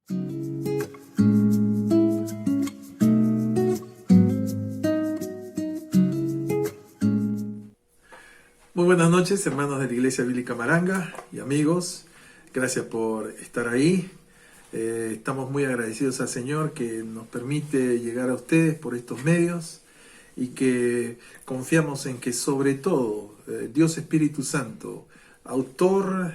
Muy buenas noches, hermanos de la Iglesia Bíblica Maranga y amigos. Gracias por estar ahí. Estamos muy agradecidos al Señor que nos permite llegar a ustedes por estos medios y que confiamos en que sobre todo Dios Espíritu Santo, autor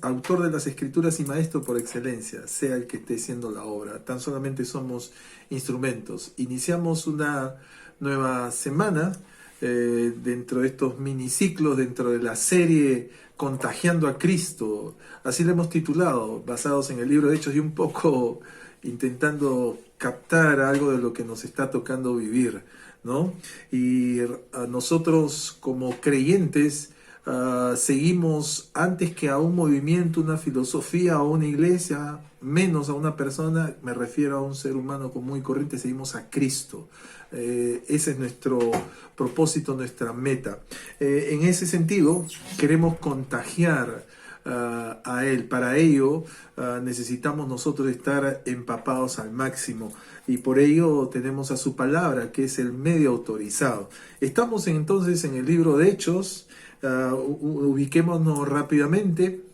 autor de las Escrituras y maestro por excelencia, sea el que esté haciendo la obra. Tan solamente somos instrumentos. Iniciamos una nueva semana dentro de estos miniciclos, dentro de la serie Contagiando a Cristo, así lo hemos titulado, basados en el libro de Hechos y un poco intentando captar algo de lo que nos está tocando vivir, ¿no? Y a nosotros como creyentes seguimos antes que a un movimiento, una filosofía o una iglesia, menos a una persona, me refiero a un ser humano común y corriente, seguimos a Cristo. Ese es nuestro propósito, nuestra meta. En ese sentido, queremos contagiar a Él. Para ello, necesitamos nosotros estar empapados al máximo. Y por ello tenemos a su palabra, que es el medio autorizado. Estamos entonces en el libro de Hechos. Ubiquémonos rápidamente.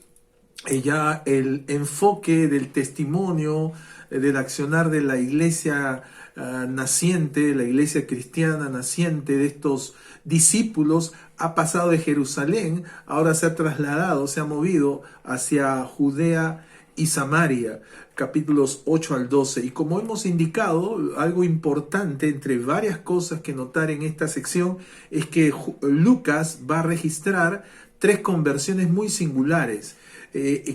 Ya el enfoque del testimonio, del accionar de la iglesia naciente, la iglesia cristiana naciente de estos discípulos, ha pasado de Jerusalén, ahora se ha trasladado, se ha movido hacia Judea y Samaria, capítulos 8 al 12. Y como hemos indicado, algo importante entre varias cosas que notar en esta sección es que Lucas va a registrar 3 conversiones muy singulares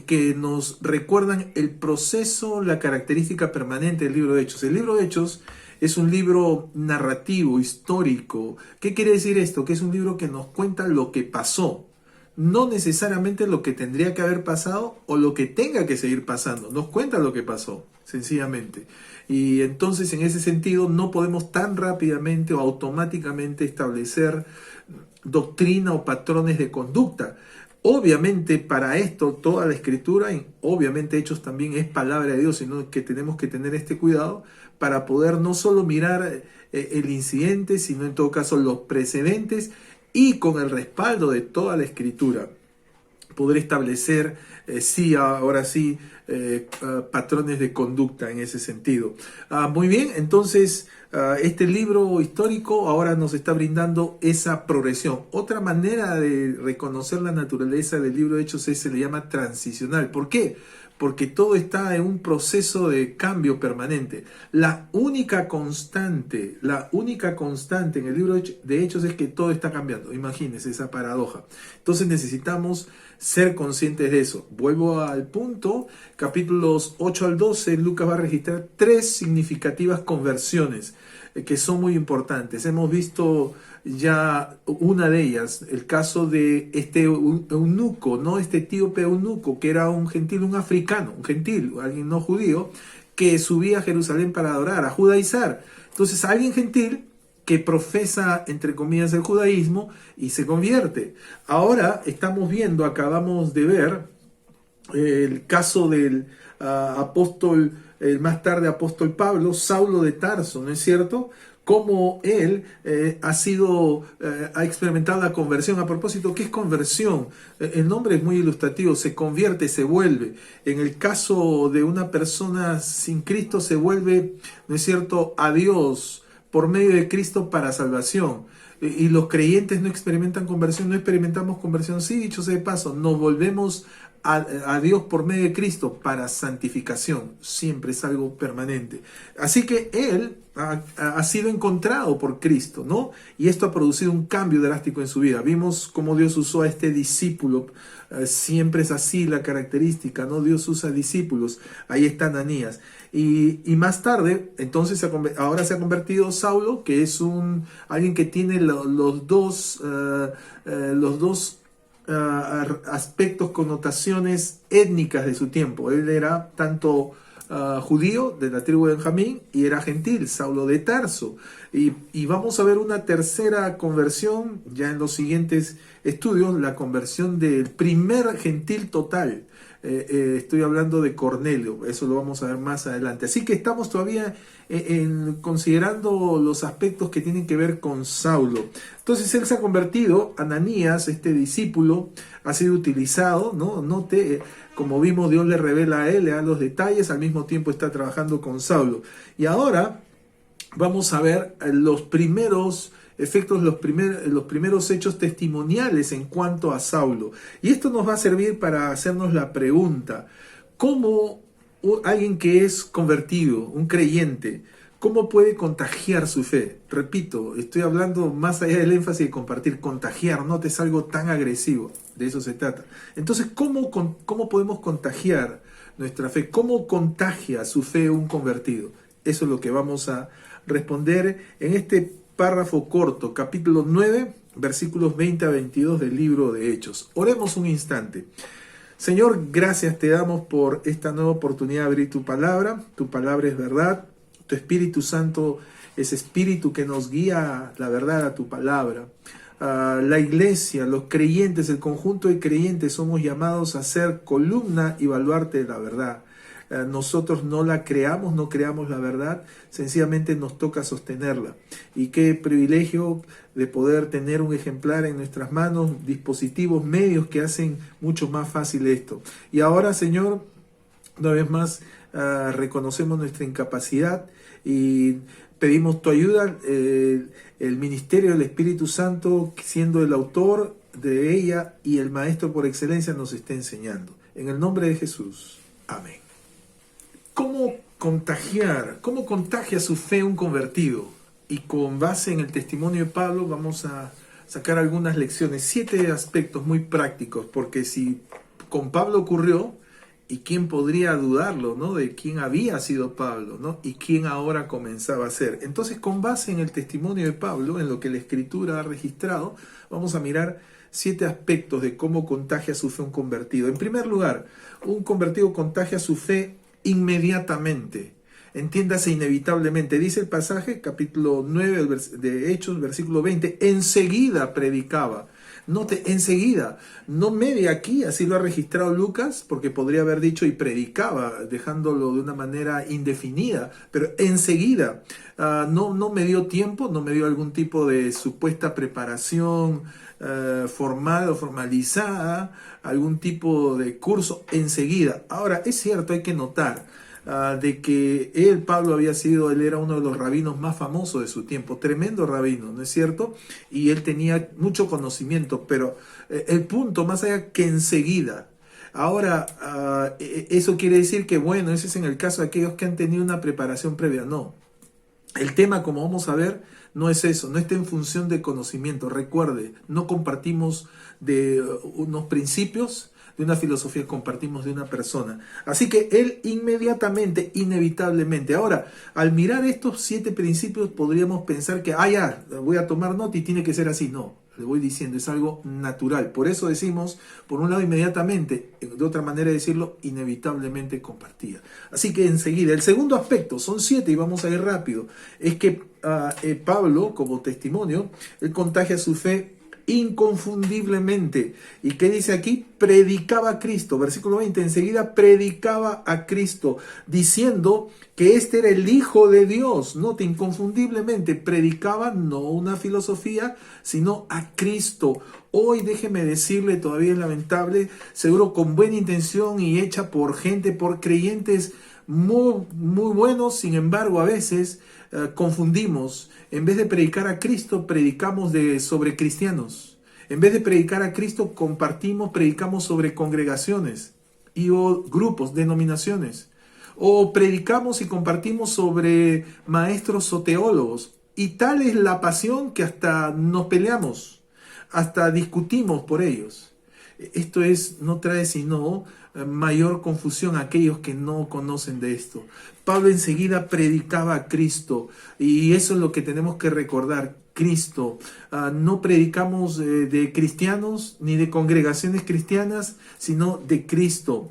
que nos recuerdan el proceso, la característica permanente del libro de Hechos. El libro de Hechos es un libro narrativo, histórico. ¿Qué quiere decir esto? Que es un libro que nos cuenta lo que pasó, no necesariamente lo que tendría que haber pasado o lo que tenga que seguir pasando. Nos cuenta lo que pasó, sencillamente. Y entonces, en ese sentido, no podemos tan rápidamente o automáticamente establecer doctrina o patrones de conducta. Obviamente para esto toda la escritura, y obviamente Hechos también es palabra de Dios, sino que tenemos que tener este cuidado para poder no solo mirar el incidente, sino en todo caso los precedentes y con el respaldo de toda la escritura poder establecer, ahora sí, patrones de conducta en ese sentido. Muy bien, entonces este libro histórico ahora nos está brindando esa progresión. Otra manera de reconocer la naturaleza del libro de Hechos se le llama transicional. ¿Por qué? Porque todo está en un proceso de cambio permanente. La única constante en el libro de Hechos es que todo está cambiando. Imagínense esa paradoja. Entonces necesitamos ser conscientes de eso. Vuelvo al punto, capítulos 8 al 12, Lucas va a registrar 3 significativas conversiones que son muy importantes. Hemos visto ya una de ellas, el caso de este eunuco, ¿no? Este etíope eunuco, que era un gentil, un africano, un gentil, alguien no judío, que subía a Jerusalén para adorar, a judaizar. Entonces, alguien gentil que profesa, entre comillas, el judaísmo y se convierte. Ahora acabamos de ver el caso del apóstol, el más tarde apóstol Pablo, Saulo de Tarso, ¿no es cierto? Cómo él ha experimentado la conversión. A propósito, ¿qué es conversión? El nombre es muy ilustrativo, se convierte, se vuelve. En el caso de una persona sin Cristo se vuelve, ¿no es cierto?, a Dios por medio de Cristo para salvación. Y los creyentes no experimentan conversión, no experimentamos conversión. Sí, dicho sea de paso, nos volvemos a Dios por medio de Cristo para santificación. Siempre es algo permanente. Así que él ha sido encontrado por Cristo, ¿no? Y esto ha producido un cambio drástico en su vida. Vimos cómo Dios usó a este discípulo. Siempre es así la característica, ¿no? Dios usa discípulos. Ahí está Ananías. Y más tarde, entonces ahora se ha convertido Saulo, que es alguien que tiene los dos aspectos, connotaciones étnicas de su tiempo. Él era tanto judío de la tribu de Benjamín y era gentil, Saulo de Tarso. Y vamos a ver una tercera conversión ya en los siguientes estudios, la conversión del primer gentil total. Estoy hablando de Cornelio, eso lo vamos a ver más adelante. Así que estamos todavía considerando los aspectos que tienen que ver con Saulo. Entonces él se ha convertido, Ananías, este discípulo, ha sido utilizado, ¿no? Note, como vimos, Dios le revela a él, le da los detalles, al mismo tiempo está trabajando con Saulo. Y ahora vamos a ver los primeros efectos, los primeros hechos testimoniales en cuanto a Saulo. Y esto nos va a servir para hacernos la pregunta: ¿cómo alguien que es convertido, un creyente, cómo puede contagiar su fe? Repito, estoy hablando más allá del énfasis de compartir, contagiar, no es algo tan agresivo, de eso se trata. Entonces, ¿cómo podemos contagiar nuestra fe? ¿Cómo contagia su fe un convertido? Eso es lo que vamos a responder en este párrafo corto, capítulo 9, versículos 20 a 22 del libro de Hechos. Oremos un instante. Señor, gracias te damos por esta nueva oportunidad de abrir tu palabra. Tu palabra es verdad. Tu Espíritu Santo es espíritu que nos guía la verdad a tu palabra. La iglesia, los creyentes, el conjunto de creyentes somos llamados a ser columna y baluarte de la verdad. Nosotros no la creamos, no creamos la verdad, sencillamente nos toca sostenerla. Y qué privilegio de poder tener un ejemplar en nuestras manos, dispositivos, medios que hacen mucho más fácil esto. Y ahora, Señor, una vez más reconocemos nuestra incapacidad y pedimos tu ayuda, el ministerio del Espíritu Santo, siendo el autor de ella y el maestro por excelencia, nos está enseñando. En el nombre de Jesús. Amén. ¿Cómo contagia su fe un convertido? Y con base en el testimonio de Pablo vamos a sacar algunas lecciones, 7 aspectos muy prácticos, porque si con Pablo ocurrió, ¿y quién podría dudarlo, ¿no? De quién había sido Pablo, ¿no? Y quién ahora comenzaba a ser. Entonces, con base en el testimonio de Pablo, en lo que la Escritura ha registrado, vamos a mirar 7 aspectos de cómo contagia su fe un convertido. En primer lugar, un convertido contagia su fe inmediatamente, entiéndase inevitablemente. Dice el pasaje, capítulo 9 de Hechos, versículo 20, enseguida predicaba. Note, enseguida, no media aquí, así lo ha registrado Lucas, porque podría haber dicho y predicaba, dejándolo de una manera indefinida, pero enseguida, no me dio tiempo, no me dio algún tipo de supuesta preparación formal o formalizada, algún tipo de curso, enseguida. Ahora, es cierto, hay que notar de que Pablo él era uno de los rabinos más famosos de su tiempo, tremendo rabino, ¿no es cierto? Y él tenía mucho conocimiento, pero el punto, más allá que enseguida. Ahora, eso quiere decir que, bueno, ese es en el caso de aquellos que han tenido una preparación previa. No, el tema, como vamos a ver, no es eso, no está en función de conocimiento. Recuerde, no compartimos de unos principios, de una filosofía, compartimos de una persona. Así que él inmediatamente, inevitablemente. Ahora, al mirar estos 7 principios, podríamos pensar que, ya, voy a tomar nota y tiene que ser así. No, le voy diciendo, es algo natural. Por eso decimos, por un lado, inmediatamente, de otra manera de decirlo, inevitablemente compartía. Así que enseguida, el segundo aspecto, son 7 y vamos a ir rápido, es que Pablo, como testimonio, él contagia su fe inconfundiblemente. ¿Y qué dice aquí? Predicaba a Cristo. Versículo 20, enseguida predicaba a Cristo, diciendo que este era el Hijo de Dios. Note, inconfundiblemente predicaba no una filosofía, sino a Cristo. Hoy, déjeme decirle, todavía es lamentable, seguro con buena intención y hecha por gente, por creyentes muy, muy buenos, sin embargo, a veces confundimos. En vez de predicar a Cristo, predicamos sobre cristianos. En vez de predicar a Cristo, predicamos sobre congregaciones o grupos, denominaciones. O predicamos y compartimos sobre maestros o teólogos. Y tal es la pasión que hasta nos peleamos, hasta discutimos por ellos. Esto no trae sino mayor confusión a aquellos que no conocen de esto. Pablo enseguida predicaba a Cristo, y eso es lo que tenemos que recordar: Cristo. No predicamos de cristianos ni de congregaciones cristianas, sino de Cristo.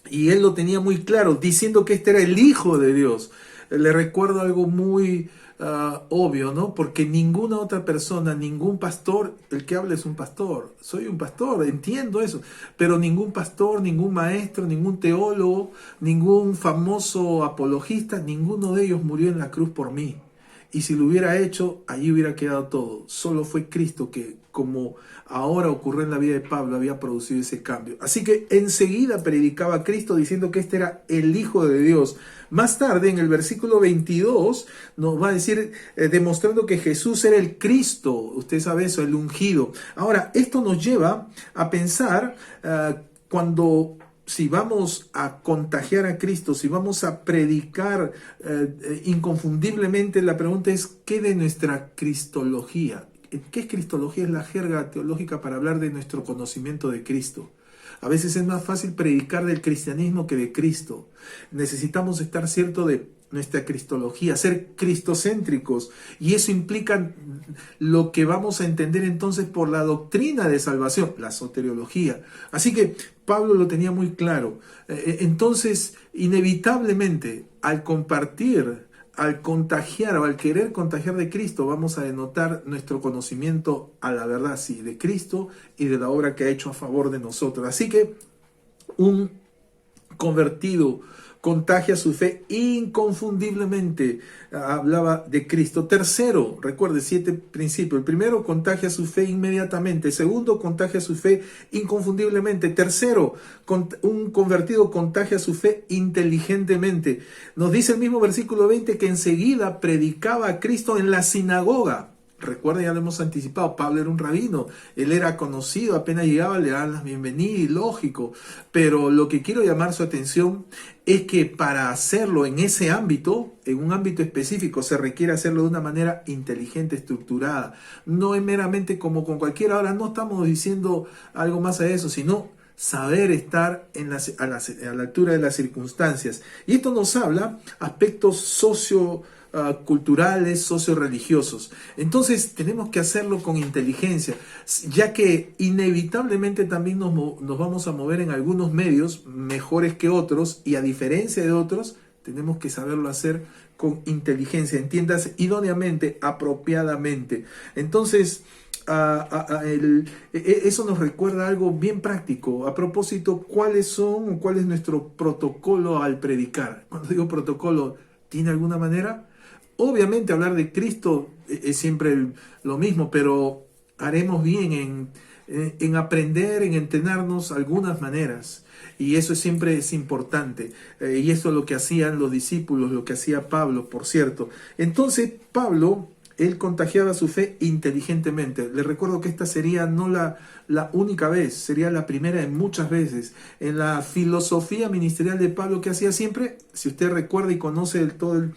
Y él lo tenía muy claro, diciendo que este era el Hijo de Dios. le recuerdo algo muy obvio, ¿no? Porque ninguna otra persona, ningún pastor, el que habla es un pastor, soy un pastor, entiendo eso, pero ningún pastor, ningún maestro, ningún teólogo, ningún famoso apologista, ninguno de ellos murió en la cruz por mí. Y si lo hubiera hecho, allí hubiera quedado todo. Solo fue Cristo que, como ahora ocurrió en la vida de Pablo, había producido ese cambio. Así que enseguida predicaba a Cristo diciendo que este era el Hijo de Dios. Más tarde, en el versículo 22, nos va a decir, demostrando que Jesús era el Cristo. Usted sabe eso, el ungido. Ahora, esto nos lleva a pensar si vamos a contagiar a Cristo, si vamos a predicar inconfundiblemente, la pregunta es, ¿qué de nuestra cristología? ¿Qué es cristología? Es la jerga teológica para hablar de nuestro conocimiento de Cristo. A veces es más fácil predicar del cristianismo que de Cristo. Necesitamos estar cierto de nuestra cristología, ser cristocéntricos, y eso implica lo que vamos a entender entonces por la doctrina de salvación, la soteriología. Así que Pablo lo tenía muy claro. Entonces, inevitablemente, al compartir, al contagiar o al querer contagiar de Cristo, vamos a denotar nuestro conocimiento a la verdad, sí, de Cristo y de la obra que ha hecho a favor de nosotros. Así que un convertido contagia su fe inconfundiblemente. Hablaba de Cristo. Tercero, recuerde 7 principios. El primero, contagia su fe inmediatamente. Segundo, contagia su fe inconfundiblemente. Tercero, un convertido contagia su fe inteligentemente. Nos dice el mismo versículo 20 que enseguida predicaba a Cristo en la sinagoga. Recuerden, ya lo hemos anticipado, Pablo era un rabino, él era conocido, apenas llegaba le daban las bienvenidas, y lógico, pero lo que quiero llamar su atención es que para hacerlo en ese ámbito, en un ámbito específico, se requiere hacerlo de una manera inteligente, estructurada, no es meramente como con cualquiera. Ahora no estamos diciendo algo más a eso, sino saber estar a la altura de las circunstancias. Y esto nos habla aspectos culturales, socio-religiosos. Entonces tenemos que hacerlo con inteligencia, ya que inevitablemente también nos vamos a mover en algunos medios mejores que otros, y a diferencia de otros, tenemos que saberlo hacer con inteligencia, entiéndase, idóneamente, apropiadamente. Entonces, eso nos recuerda algo bien práctico. A propósito, ¿cuál es nuestro protocolo al predicar? Cuando digo protocolo, ¿tiene alguna manera? Obviamente hablar de Cristo es siempre lo mismo, pero haremos bien en aprender, en entrenarnos algunas maneras. Y eso siempre es importante. Y eso es lo que hacían los discípulos, lo que hacía Pablo, por cierto. Entonces, Pablo, él contagiaba su fe inteligentemente. Les recuerdo que esta sería no la única vez, sería la primera de muchas veces. En la filosofía ministerial de Pablo, que hacía siempre, si usted recuerda y conoce todo el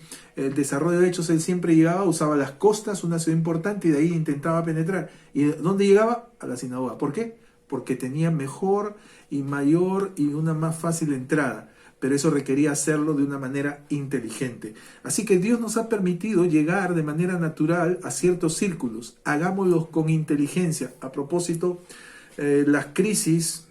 desarrollo de Hechos, él siempre llegaba, usaba las costas, una ciudad importante, y de ahí intentaba penetrar. ¿Y dónde llegaba? A la sinagoga. ¿Por qué? Porque tenía mejor y mayor y una más fácil entrada. Pero eso requería hacerlo de una manera inteligente. Así que Dios nos ha permitido llegar de manera natural a ciertos círculos. Hagámoslos con inteligencia. A propósito, las crisis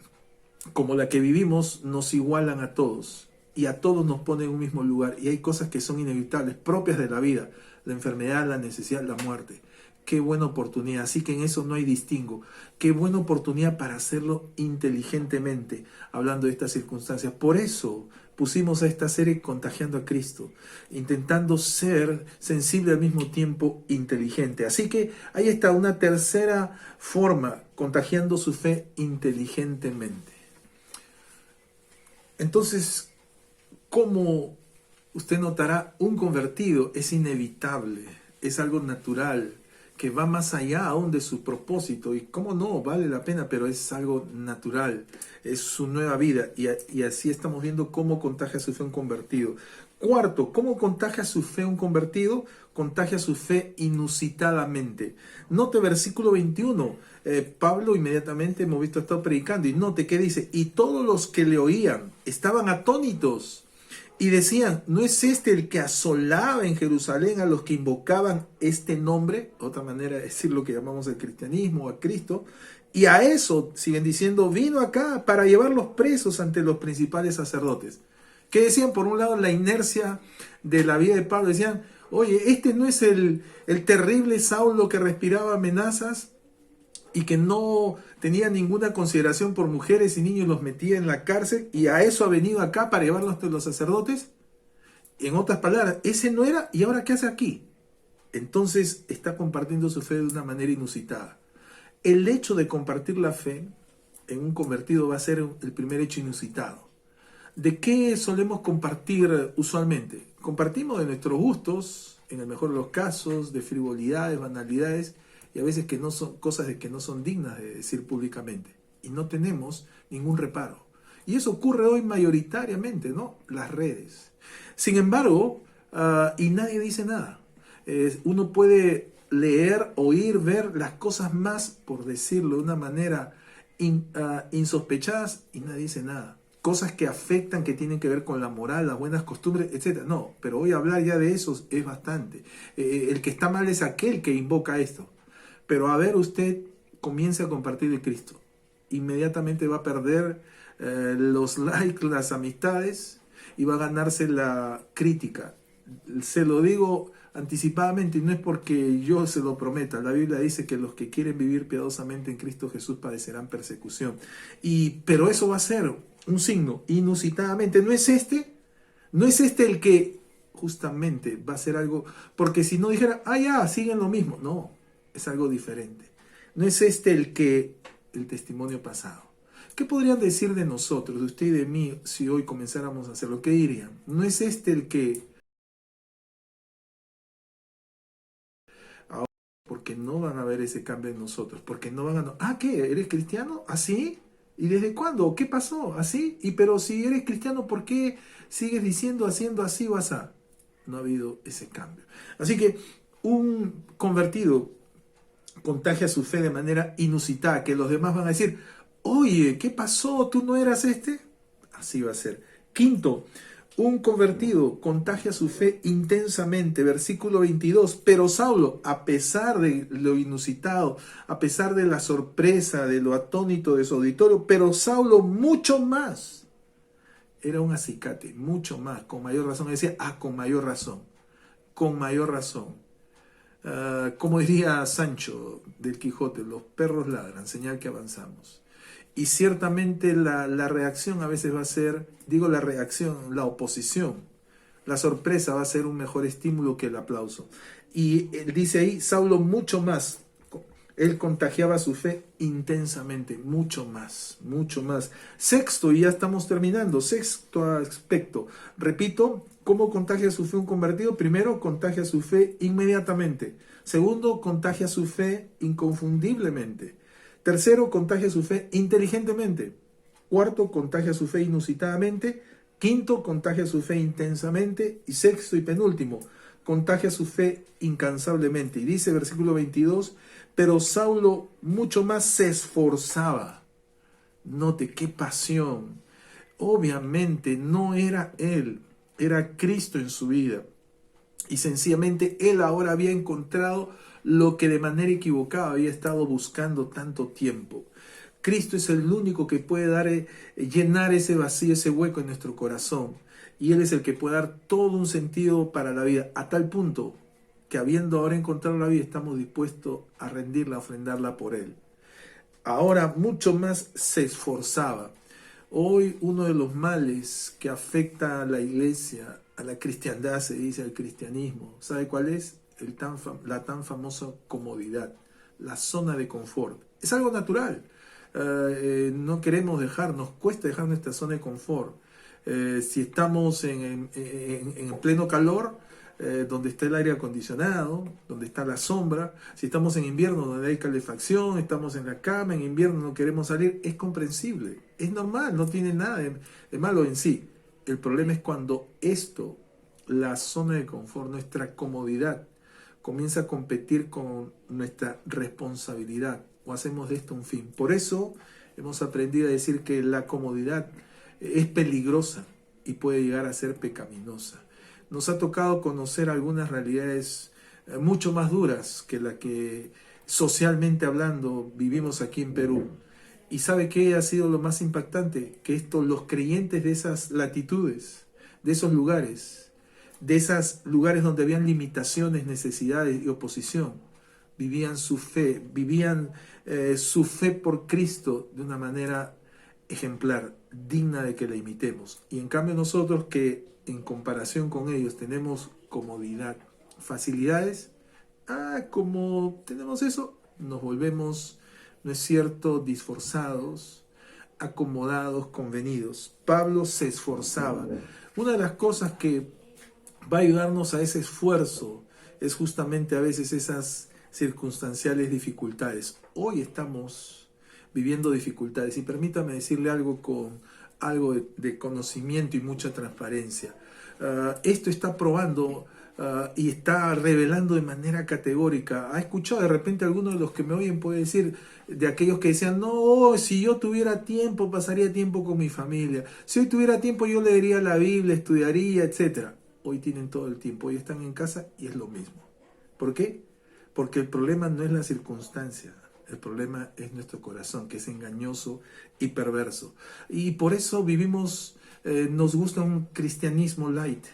como la que vivimos nos igualan a todos. Y a todos nos ponen en un mismo lugar. Y hay cosas que son inevitables, propias de la vida. La enfermedad, la necesidad, la muerte. Qué buena oportunidad. Así que en eso no hay distingo. Qué buena oportunidad para hacerlo inteligentemente, hablando de estas circunstancias. Por eso pusimos a esta serie Contagiando a Cristo, intentando ser sensible al mismo tiempo inteligente. Así que ahí está una tercera forma, contagiando su fe inteligentemente. Entonces, como usted notará, un convertido es inevitable, es algo natural, que va más allá aún de su propósito, y cómo no, vale la pena, pero es algo natural, es su nueva vida, y así estamos viendo cómo contagia su fe un convertido. Cuarto, ¿cómo contagia su fe un convertido? Contagia su fe inusitadamente. Note versículo 21, Pablo inmediatamente, hemos visto, ha estado predicando, y note que dice, y todos los que le oían estaban atónitos, y decían, ¿no es este el que asolaba en Jerusalén a los que invocaban este nombre? Otra manera de decir lo que llamamos el cristianismo, a Cristo. Y a eso, siguen diciendo, vino acá para llevarlos presos ante los principales sacerdotes. Que decían, por un lado, la inercia de la vida de Pablo. Decían, oye, este no es el terrible Saulo que respiraba amenazas y que no tenía ninguna consideración por mujeres y niños, los metía en la cárcel, y a eso ha venido acá para llevarlos ante los sacerdotes. En otras palabras, ese no era, y ahora ¿qué hace aquí? Entonces está compartiendo su fe de una manera inusitada. El hecho de compartir la fe en un convertido va a ser el primer hecho inusitado. ¿De qué solemos compartir usualmente? Compartimos de nuestros gustos, en el mejor de los casos, de frivolidades, banalidades, y a veces que no son cosas de que no son dignas de decir públicamente. Y no tenemos ningún reparo. Y eso ocurre hoy mayoritariamente, ¿no? Las redes. Sin embargo, y nadie dice nada. Uno puede leer, oír, ver las cosas más, por decirlo de una manera, insospechadas, y nadie dice nada. Cosas que afectan, que tienen que ver con la moral, las buenas costumbres, etc. No, pero hoy hablar ya de eso es bastante. El que está mal es aquel que invoca esto. Pero a ver, usted comience a compartir el Cristo. Inmediatamente va a perder los likes, las amistades, y va a ganarse la crítica. Se lo digo anticipadamente, y no es porque yo se lo prometa. La Biblia dice que los que quieren vivir piadosamente en Cristo Jesús padecerán persecución. Pero eso va a ser un signo, inusitadamente. No es este el que justamente va a ser algo, porque si no dijera, ya, siguen lo mismo. No, es algo diferente. No es el testimonio pasado. ¿Qué podrían decir de nosotros, de usted y de mí, si hoy comenzáramos a hacerlo? ¿Qué dirían? No es el que, ahora, porque no van a ver ese cambio en nosotros, porque no van a, ¿qué? ¿Eres cristiano? ¿Así? ¿Y desde cuándo? ¿Qué pasó? ¿Así? Pero si eres cristiano, ¿por qué sigues diciendo, haciendo así o así? No ha habido ese cambio. Así que un convertido contagia su fe de manera inusitada, que los demás van a decir, oye, ¿qué pasó? ¿Tú no eras este? Así va a ser. Quinto, un convertido contagia su fe intensamente, versículo 22. Pero Saulo, a pesar de lo inusitado, a pesar de la sorpresa, de lo atónito de su auditorio, pero Saulo mucho más. Era un acicate, mucho más, con mayor razón. Decía, con mayor razón, con mayor razón. Como diría Sancho del Quijote, los perros ladran, señal que avanzamos. Y ciertamente la reacción a veces va a ser, digo la reacción, la oposición, la sorpresa va a ser un mejor estímulo que el aplauso. Y él dice ahí, Saulo mucho más, él contagiaba su fe intensamente, mucho más, mucho más. Sexto, y ya estamos terminando, sexto aspecto, repito, ¿cómo contagia su fe un convertido? Primero, contagia su fe inmediatamente. Segundo, contagia su fe inconfundiblemente. Tercero, contagia su fe inteligentemente. Cuarto, contagia su fe inusitadamente. Quinto, contagia su fe intensamente. Y sexto y penúltimo, contagia su fe incansablemente. Y dice versículo 22, pero Saulo mucho más se esforzaba. Note qué pasión. Obviamente no era él, era Cristo en su vida. Y sencillamente él ahora había encontrado lo que de manera equivocada había estado buscando tanto tiempo. Cristo es el único que puede llenar ese vacío, ese hueco en nuestro corazón. Y Él es el que puede dar todo un sentido para la vida, a tal punto que habiendo ahora encontrado la vida, estamos dispuestos a rendirla, a ofrendarla por Él. Ahora mucho más se esforzaba. Hoy uno de los males que afecta a la iglesia, a la cristiandad, se dice al cristianismo, ¿sabe cuál es? La tan famosa comodidad, la zona de confort. Es algo natural. No queremos nos cuesta dejar nuestra zona de confort. Si estamos en pleno calor, donde está el aire acondicionado, donde está la sombra, si estamos en invierno donde hay calefacción, estamos en la cama, en invierno no queremos salir, es comprensible, es normal, no tiene nada de malo en sí. El problema es cuando la zona de confort, nuestra comodidad, comienza a competir con nuestra responsabilidad, o hacemos de esto un fin. Por eso hemos aprendido a decir que la comodidad es peligrosa y puede llegar a ser pecaminosa. Nos ha tocado conocer algunas realidades mucho más duras que la que socialmente hablando vivimos aquí en Perú. ¿Y sabe qué ha sido lo más impactante? Que los creyentes de esas latitudes de esos lugares, de esos lugares donde habían limitaciones, necesidades y oposición, vivían su fe por Cristo de una manera ejemplar, digna de que la imitemos. Y en cambio nosotros, que en comparación con ellos tenemos comodidad, facilidades, como tenemos eso, nos volvemos, ¿no es cierto?, disforzados, acomodados, convenidos. Pablo se esforzaba. Una de las cosas que va a ayudarnos a ese esfuerzo es justamente a veces esas circunstanciales dificultades. Hoy estamos viviendo dificultades, y permítame decirle algo con algo de conocimiento y mucha transparencia. Esto está probando y está revelando de manera categórica. ¿Ha escuchado de repente alguno de los que me oyen puede decir, de aquellos que decían, no, si yo tuviera tiempo, pasaría tiempo con mi familia, si hoy tuviera tiempo yo leería la Biblia, estudiaría, etcétera? Hoy tienen todo el tiempo, hoy están en casa y es lo mismo. ¿Por qué? Porque el problema no es la circunstancia, el problema es nuestro corazón, que es engañoso y perverso. Y por eso vivimos, nos gusta un cristianismo light,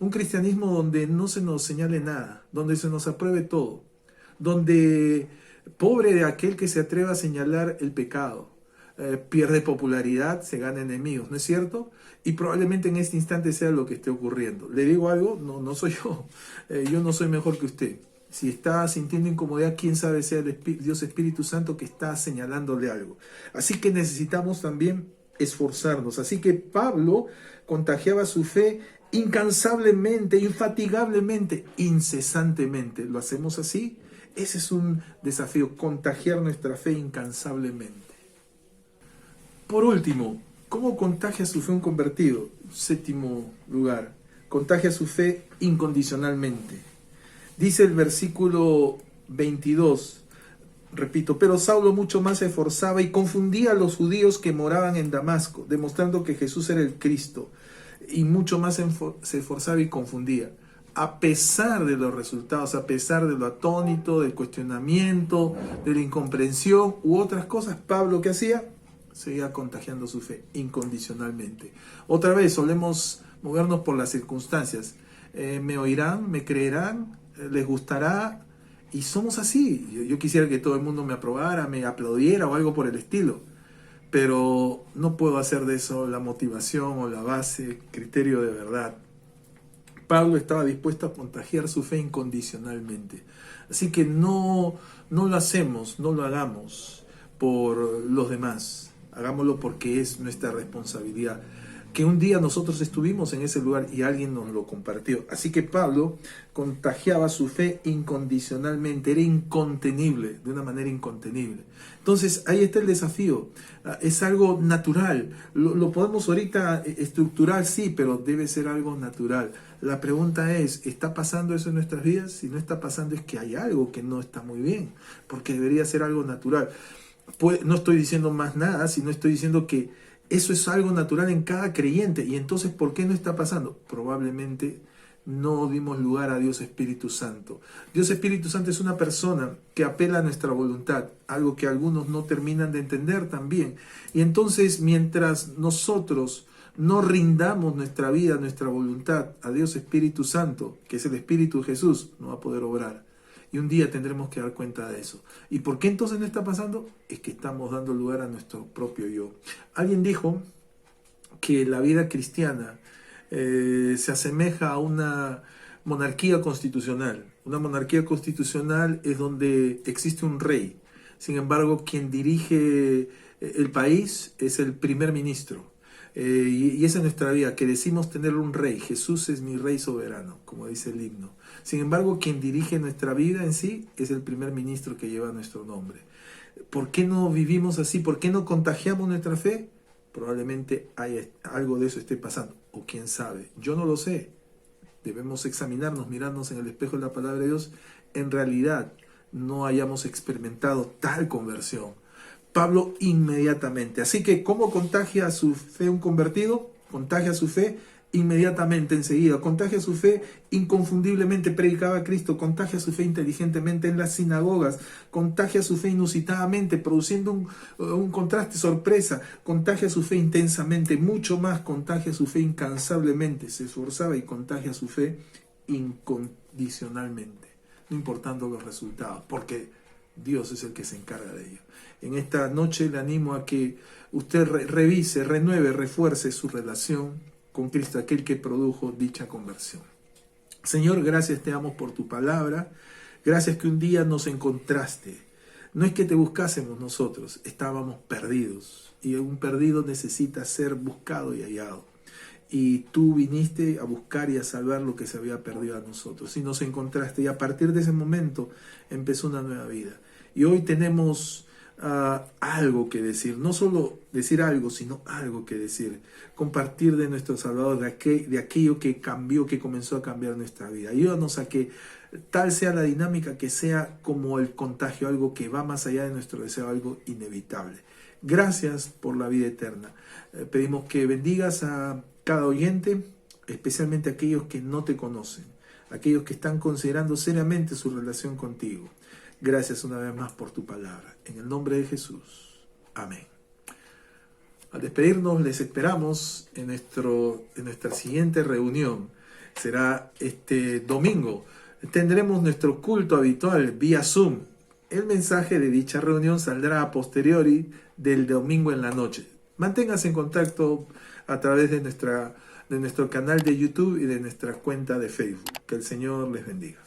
un cristianismo donde no se nos señale nada, donde se nos apruebe todo, donde pobre de aquel que se atreva a señalar el pecado, pierde popularidad, se gana enemigos, ¿no es cierto? Y probablemente en este instante sea lo que esté ocurriendo. ¿Le digo algo? No soy yo no soy mejor que usted. Si está sintiendo incomodidad, quién sabe sea el Dios Espíritu Santo que está señalándole algo. Así que necesitamos también esforzarnos. Así que Pablo contagiaba su fe incansablemente, infatigablemente, incesantemente. ¿Lo hacemos así? Ese es un desafío, contagiar nuestra fe incansablemente. Por último, ¿cómo contagia su fe un convertido? Séptimo lugar, contagia su fe incondicionalmente. Dice el versículo 22, repito, pero Saulo mucho más se esforzaba y confundía a los judíos que moraban en Damasco, demostrando que Jesús era el Cristo, y mucho más se esforzaba y confundía. A pesar de los resultados, a pesar de lo atónito, del cuestionamiento, de la incomprensión u otras cosas, Pablo, ¿qué hacía? Seguía contagiando su fe incondicionalmente. Otra vez, solemos movernos por las circunstancias. ¿Me oirán? ¿Me creerán? ¿Les gustará? Y somos así. Yo quisiera que todo el mundo me aprobara, me aplaudiera o algo por el estilo. Pero no puedo hacer de eso la motivación o la base, criterio de verdad. Pablo estaba dispuesto a contagiar su fe incondicionalmente. Así que no lo hacemos, no lo hagamos por los demás. Hagámoslo porque es nuestra responsabilidad. Que un día nosotros estuvimos en ese lugar y alguien nos lo compartió. Así que Pablo contagiaba su fe incondicionalmente, era incontenible, de una manera incontenible. Entonces ahí está el desafío, es algo natural, lo podemos ahorita estructurar, sí, pero debe ser algo natural. La pregunta es, ¿está pasando eso en nuestras vidas? Si no está pasando es que hay algo que no está muy bien, porque debería ser algo natural. Pues, no estoy diciendo más nada, sino estoy diciendo que eso es algo natural en cada creyente. Y entonces, ¿por qué no está pasando? Probablemente no dimos lugar a Dios Espíritu Santo. Dios Espíritu Santo es una persona que apela a nuestra voluntad, algo que algunos no terminan de entender también. Y entonces, mientras nosotros no rindamos nuestra vida, nuestra voluntad a Dios Espíritu Santo, que es el Espíritu de Jesús, no va a poder obrar. Y un día tendremos que dar cuenta de eso. ¿Y por qué entonces no está pasando? Es que estamos dando lugar a nuestro propio yo. Alguien dijo que la vida cristiana se asemeja a una monarquía constitucional. Una monarquía constitucional es donde existe un rey. Sin embargo, quien dirige el país es el primer ministro. Y esa es nuestra vida, que decimos tener un rey. Jesús es mi rey soberano, como dice el himno. Sin embargo, quien dirige nuestra vida en sí es el primer ministro que lleva nuestro nombre. ¿Por qué no vivimos así? ¿Por qué no contagiamos nuestra fe? Probablemente algo de eso esté pasando. O quién sabe. Yo no lo sé. Debemos examinarnos, mirarnos en el espejo de la palabra de Dios. En realidad, no hayamos experimentado tal conversión. Pablo inmediatamente. Así que, ¿cómo contagia su fe un convertido? Contagia su fe inmediatamente, enseguida. Contagia su fe inconfundiblemente, predicaba a Cristo. Contagia su fe inteligentemente en las sinagogas. Contagia su fe inusitadamente, produciendo un contraste, sorpresa. Contagia su fe intensamente, mucho más. Contagia su fe incansablemente. Se esforzaba y contagia su fe incondicionalmente, no importando los resultados, porque Dios es el que se encarga de ello. En esta noche le animo a que usted revise, renueve, refuerce su relación con Cristo, aquel que produjo dicha conversión. Señor, gracias te damos por tu palabra. Gracias que un día nos encontraste. No es que te buscásemos nosotros, estábamos perdidos. Y un perdido necesita ser buscado y hallado. Y tú viniste a buscar y a salvar lo que se había perdido a nosotros. Y nos encontraste. Y a partir de ese momento empezó una nueva vida. Y hoy tenemos algo que decir, no solo decir algo, sino algo que decir, compartir de nuestro Salvador, de aquello que cambió, que comenzó a cambiar nuestra vida. Ayúdanos a que tal sea la dinámica, que sea como el contagio, algo que va más allá de nuestro deseo, algo inevitable. Gracias por la vida eterna. Pedimos que bendigas a cada oyente, especialmente a aquellos que no te conocen, aquellos que están considerando seriamente su relación contigo. Gracias una vez más por tu palabra. En el nombre de Jesús. Amén. Al despedirnos, les esperamos en nuestra siguiente reunión. Será este domingo. Tendremos nuestro culto habitual vía Zoom. El mensaje de dicha reunión saldrá a posteriori del domingo en la noche. Manténgase en contacto a través de nuestro canal de YouTube y de nuestra cuenta de Facebook. Que el Señor les bendiga.